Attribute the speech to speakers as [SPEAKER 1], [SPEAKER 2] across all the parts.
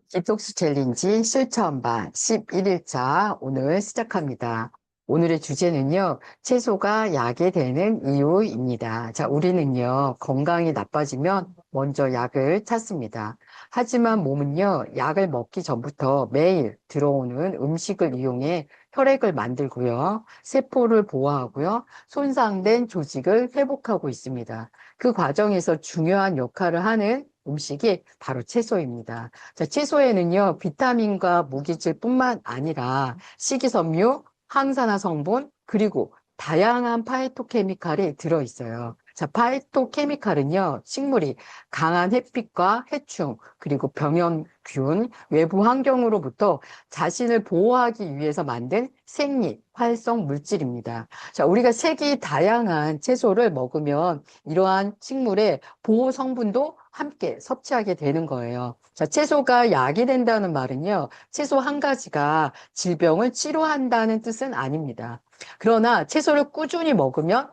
[SPEAKER 1] 디톡스 챌린지 실천반 11일차 오늘 시작합니다. 오늘의 주제는요, 채소가 약이 되는 이유입니다. 자, 우리는요, 건강이 나빠지면 먼저 약을 찾습니다. 하지만 몸은요, 약을 먹기 전부터 매일 들어오는 음식을 이용해 혈액을 만들고요, 세포를 보호하고요, 손상된 조직을 회복하고 있습니다. 그 과정에서 중요한 역할을 하는 음식이 바로 채소입니다. 자, 채소에는요, 비타민과 무기질뿐만 아니라 식이섬유, 항산화 성분, 그리고 다양한 파이토케미칼이 들어있어요. 자, 파이토케미칼은요, 식물이 강한 햇빛과 해충, 그리고 병원균, 외부 환경으로부터 자신을 보호하기 위해서 만든 생리, 활성 물질입니다. 자, 우리가 색이 다양한 채소를 먹으면 이러한 식물의 보호 성분도 함께 섭취하게 되는 거예요. 자, 채소가 약이 된다는 말은요, 채소 한 가지가 질병을 치료한다는 뜻은 아닙니다. 그러나 채소를 꾸준히 먹으면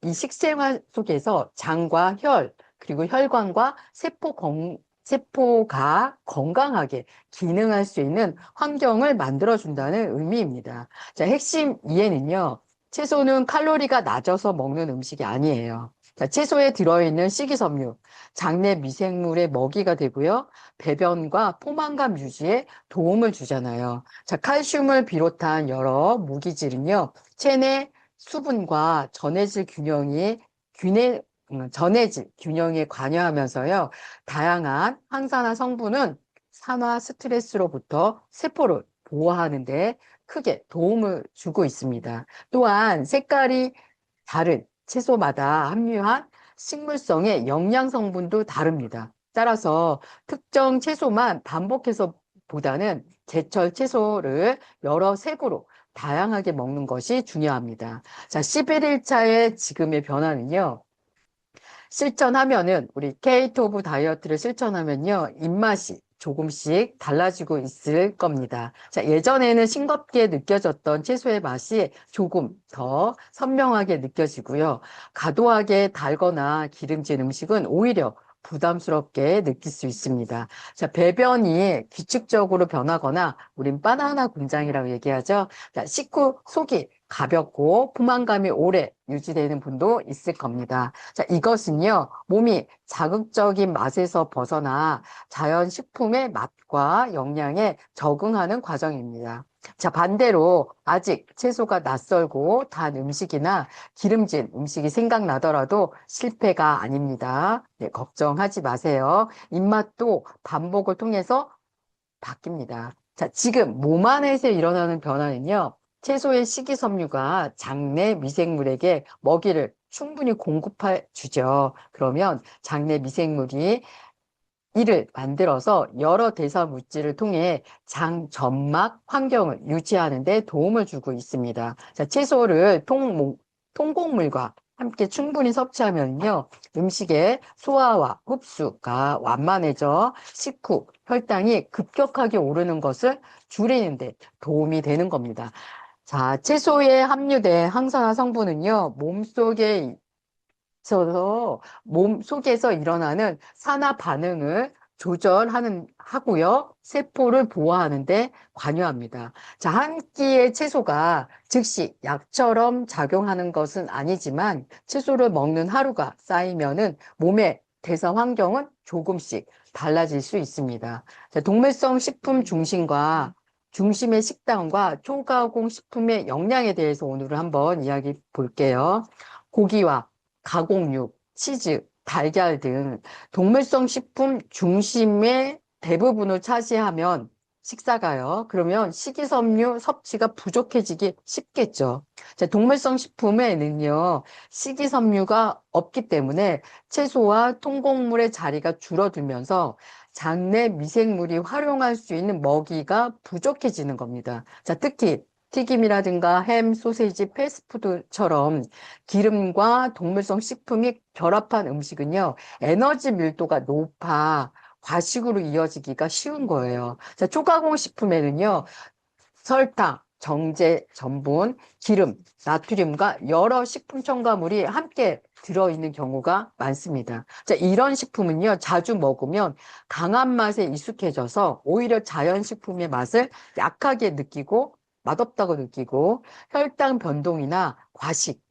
[SPEAKER 1] 이 식생활 속에서 장과 혈, 그리고 혈관과 세포가 건강하게 기능할 수 있는 환경을 만들어준다는 의미입니다. 자, 핵심 이해는요, 채소는 칼로리가 낮아서 먹는 음식이 아니에요. 자, 채소에 들어있는 식이섬유, 장내 미생물의 먹이가 되고요. 배변과 포만감 유지에 도움을 주잖아요. 자, 칼슘을 비롯한 여러 무기질은요. 체내 수분과 전해질 균형에 관여하면서요. 다양한 항산화 성분은 산화 스트레스로부터 세포를 보호하는 데 크게 도움을 주고 있습니다. 또한 색깔이 다른 채소마다 함유한 식물성의 영양 성분도 다릅니다. 따라서 특정 채소만 반복해서 보다는 제철 채소를 여러 색으로 다양하게 먹는 것이 중요합니다. 자, 11일차의 지금의 변화는요. 실천하면은 우리 케이트 오브 다이어트를 실천하면요. 입맛이 조금씩 달라지고 있을 겁니다. 자, 예전에는 싱겁게 느껴졌던 채소의 맛이 조금 더 선명하게 느껴지고요. 과도하게 달거나 기름진 음식은 오히려 부담스럽게 느낄 수 있습니다. 자, 배변이 규칙적으로 변하거나 우린 바나나 공장이라고 얘기하죠. 자, 식후 속이 가볍고 포만감이 오래 유지되는 분도 있을 겁니다. 자, 이것은요, 몸이 자극적인 맛에서 벗어나 자연식품의 맛과 영양에 적응하는 과정입니다. 자, 반대로 아직 채소가 낯설고 단 음식이나 기름진 음식이 생각나더라도 실패가 아닙니다. 네, 걱정하지 마세요. 입맛도 반복을 통해서 바뀝니다. 자, 지금 몸 안에서 일어나는 변화는요, 채소의 식이섬유가 장내 미생물에게 먹이를 충분히 공급해 주죠. 그러면 장내 미생물이 이를 만들어서 여러 대사 물질을 통해 장 점막 환경을 유지하는 데 도움을 주고 있습니다. 자, 채소를 통곡물과 함께 충분히 섭취하면요, 음식의 소화와 흡수가 완만해져 식후 혈당이 급격하게 오르는 것을 줄이는 데 도움이 되는 겁니다. 자, 채소에 함유된 항산화 성분은요, 몸 속에서 일어나는 산화 반응을 하고요. 세포를 보호하는 데 관여합니다. 자, 한 끼의 채소가 즉시 약처럼 작용하는 것은 아니지만 채소를 먹는 하루가 쌓이면은 몸의 대사 환경은 조금씩 달라질 수 있습니다. 자, 동물성 식품 중심의 식단과 초가공 식품의 영양에 대해서 오늘은 한번 이야기 볼게요. 고기와 가공육, 치즈, 달걀 등 동물성 식품 중심의 대부분을 차지하면 식사가요. 그러면 식이섬유 섭취가 부족해지기 쉽겠죠. 자, 동물성 식품에는요, 식이섬유가 없기 때문에 채소와 통곡물의 자리가 줄어들면서 장내 미생물이 활용할 수 있는 먹이가 부족해지는 겁니다. 자, 특히 튀김이라든가 햄, 소세지, 패스트푸드처럼 기름과 동물성 식품이 결합한 음식은요, 에너지 밀도가 높아 과식으로 이어지기가 쉬운 거예요. 자, 초가공 식품에는요, 설탕, 정제, 전분, 기름, 나트륨과 여러 식품 첨가물이 함께 들어있는 경우가 많습니다. 자, 이런 식품은요, 자주 먹으면 강한 맛에 익숙해져서 오히려 자연식품의 맛을 약하게 느끼고 맛없다고 느끼고 혈당 변동이나 과식,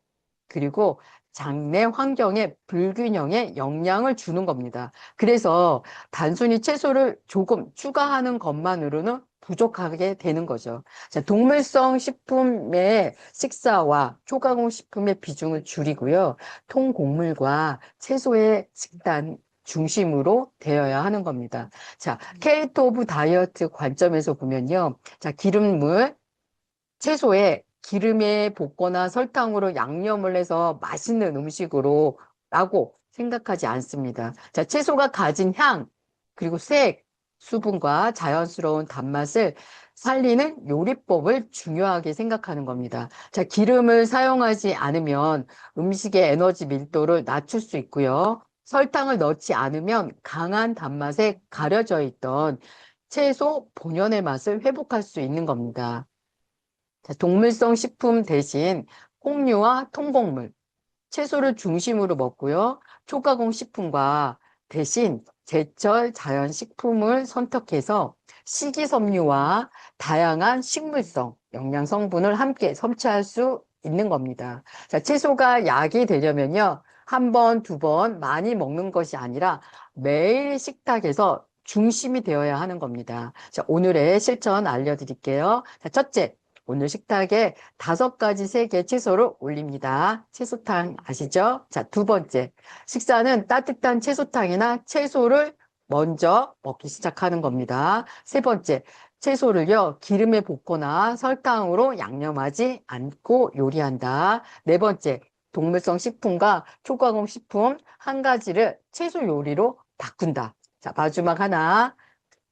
[SPEAKER 1] 그리고 장내 환경의 불균형에 영향을 주는 겁니다. 그래서 단순히 채소를 조금 추가하는 것만으로는 부족하게 되는 거죠. 자, 동물성 식품의 식사와 초가공 식품의 비중을 줄이고요. 통곡물과 채소의 식단 중심으로 되어야 하는 겁니다. 자, 케이토 오브 다이어트 관점에서 보면요. 자, 기름물, 채소에 기름에 볶거나 설탕으로 양념을 해서 맛있는 음식으로 라고 생각하지 않습니다. 자, 채소가 가진 향, 그리고 색, 수분과 자연스러운 단맛을 살리는 요리법을 중요하게 생각하는 겁니다. 자, 기름을 사용하지 않으면 음식의 에너지 밀도를 낮출 수 있고요. 설탕을 넣지 않으면 강한 단맛에 가려져 있던 채소 본연의 맛을 회복할 수 있는 겁니다. 자, 동물성 식품 대신 콩류와 통곡물, 채소를 중심으로 먹고요. 초가공 식품과 대신 제철 자연식품을 선택해서 식이섬유와 다양한 식물성 영양 성분을 함께 섭취할 수 있는 겁니다. 자, 채소가 약이 되려면요. 한 번, 두 번 많이 먹는 것이 아니라 매일 식탁에서 중심이 되어야 하는 겁니다. 자, 오늘의 실천 알려드릴게요. 자, 첫째, 오늘 식탁에 5가지 3개 채소를 올립니다. 채소탕 아시죠? 자, 두 번째, 식사는 따뜻한 채소탕이나 채소를 먼저 먹기 시작하는 겁니다. 세 번째, 채소를요, 기름에 볶거나 설탕으로 양념하지 않고 요리한다. 네 번째, 동물성 식품과 초가공 식품 한 가지를 채소 요리로 바꾼다. 자, 마지막 하나.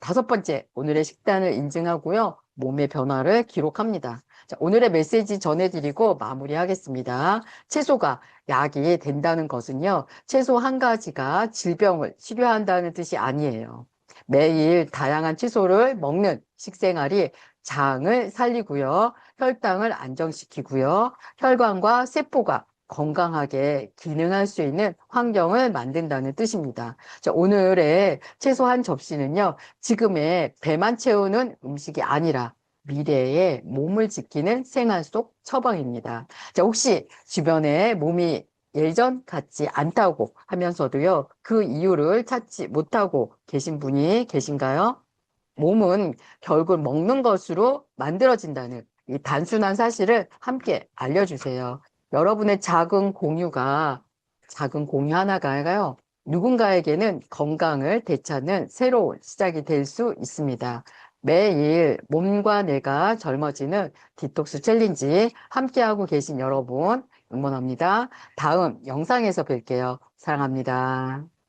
[SPEAKER 1] 5번째, 오늘의 식단을 인증하고요. 몸의 변화를 기록합니다. 자, 오늘의 메시지 전해드리고 마무리하겠습니다. 채소가 약이 된다는 것은요. 채소 한 가지가 질병을 치료한다는 뜻이 아니에요. 매일 다양한 채소를 먹는 식생활이 장을 살리고요. 혈당을 안정시키고요. 혈관과 세포가 건강하게 기능할 수 있는 환경을 만든다는 뜻입니다. 자, 오늘의 채소 한 접시는요. 지금의 배만 채우는 음식이 아니라 미래의 몸을 지키는 생활 속 처방입니다. 자, 혹시 주변에 몸이 예전 같지 않다고 하면서도요, 그 이유를 찾지 못하고 계신 분이 계신가요? 몸은 결국 먹는 것으로 만들어진다는 이 단순한 사실을 함께 알려주세요. 여러분의 작은 공유 하나가요. 누군가에게는 건강을 되찾는 새로운 시작이 될 수 있습니다. 매일 몸과 뇌가 젊어지는 디톡스 챌린지 함께하고 계신 여러분 응원합니다. 다음 영상에서 뵐게요. 사랑합니다.